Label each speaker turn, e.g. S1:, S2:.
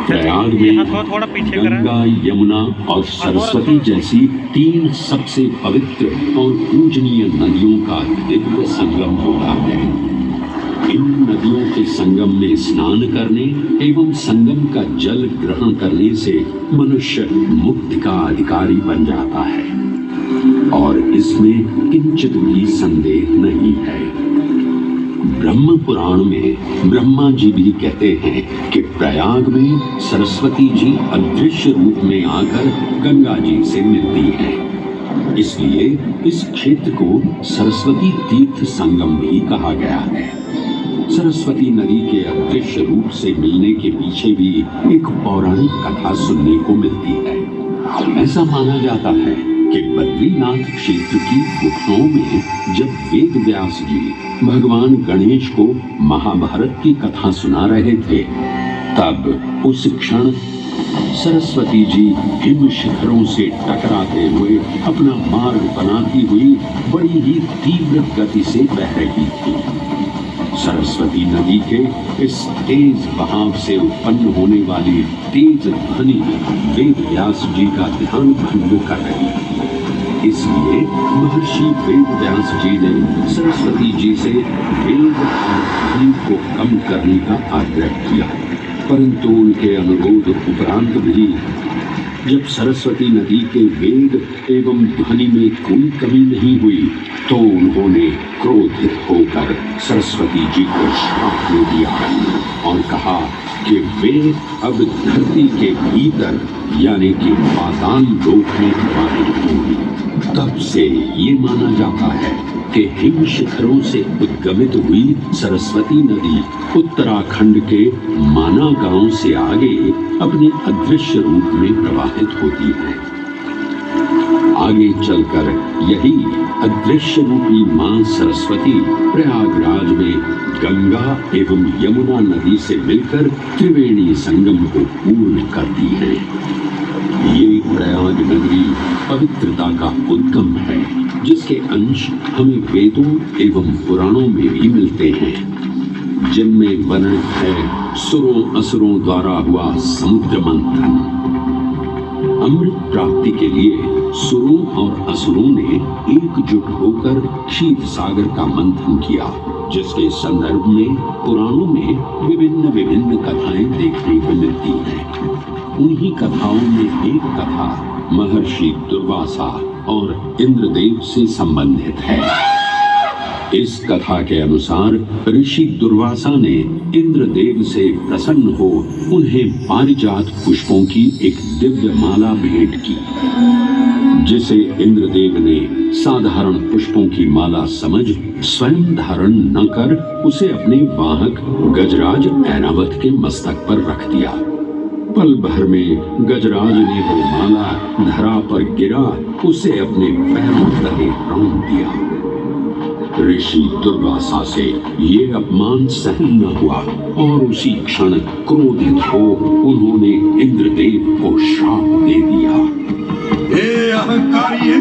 S1: प्रयाग में गंगा, यमुना और सरस्वती जैसी 3 सबसे पवित्र और पूजनीय नदियों का दिव्य संगम होता है। इन नदियों के संगम में स्नान करने एवं संगम का जल ग्रहण करने से मनुष्य मुक्ति का अधिकारी बन जाता है और इसमें किंचित भी संदेह नहीं है। ब्रह्म पुराण में ब्रह्मा जी भी कहते हैं कि प्रयाग में सरस्वती जी अदृश्य रूप में आकर गंगा जी से मिलती हैं। इसलिए इस क्षेत्र को सरस्वती तीर्थ संगम भी कहा गया है। सरस्वती नदी के अदृश्य रूप से मिलने के पीछे भी एक पौराणिक कथा सुनने को मिलती है। ऐसा माना जाता है कि बद्रीनाथ क्षेत्र की गुफाओं में जब वेद व्यास जी भगवान गणेश को महाभारत की कथा सुना रहे थे, तब उस क्षण सरस्वती जी हिम शिखरों से टकराते हुए अपना मार्ग बनाती हुई बड़ी ही तीव्र गति से बह रही थी। सरस्वती नदी के इस तेज बहाव से उत्पन्न होने वाली तेज ध्वनि वेद व्यास जी का ध्यान भंग कर रही थी। इसलिए महर्षि वेद व्यास जी ने सरस्वती जी से वेग और ध्वनि को कम करने का आग्रह किया, परंतु उनके अनुरोध उपरांत भी जब सरस्वती नदी के वेग एवं ध्वनि में कोई कमी नहीं हुई, तो उन्होंने क्रोधित होकर सरस्वती जी को श्राप दे दिया और कहा कि वे अब धरती के भीतर यानी कि पाताल लोक में प्रवाहित होंगी। तब से ये माना जाता है कि हिम शिखरों से उद्गमित हुई सरस्वती नदी उत्तराखंड के माना गांव से आगे अपने अदृश्य रूप में प्रवाहित होती है। आगे चलकर यही अदृश्य रूपी मां सरस्वती प्रयागराज में गंगा एवं यमुना नदी से मिलकर त्रिवेणी संगम को पूर्ण करती है। ये प्रयाग नगरी पवित्रता का उद्गम है, जिसके अंश हमें वेदों एवं पुराणों में भी मिलते हैं, जिनमें वर्णित है सुरों असुरों द्वारा हुआ समुद्र मंथन। अमृत प्राप्ति के लिए सुरों और असुरों ने एकजुट होकर क्षीर सागर का मंथन किया, जिसके संदर्भ में पुराणों में विभिन्न कथाएं देखने को मिलती हैं। उन्हीं कथाओं में एक कथा महर्षि दुर्वासा और इंद्रदेव से संबंधित है। इस कथा के अनुसार ऋषि दुर्वासा ने इंद्रदेव से प्रसन्न हो उन्हें पारिजात पुष्पों की एक दिव्य माला भेंट की, जिसे इंद्रदेव ने साधारण पुष्पों की माला समझ स्वयं धारण न कर उसे अपने वाहक गजराज ऐरावत के मस्तक पर रख दिया। पल भर में गजराज ने वो माला धरा पर गिरा उसे अपने पैरों तले रौंद दिया। ऋषि दुर्वासा से ये अपमान सहन न हुआ और उसी क्षण क्रोधित हो उन्होंने इंद्रदेव को श्राप दे दिया।
S2: हे अहंकारी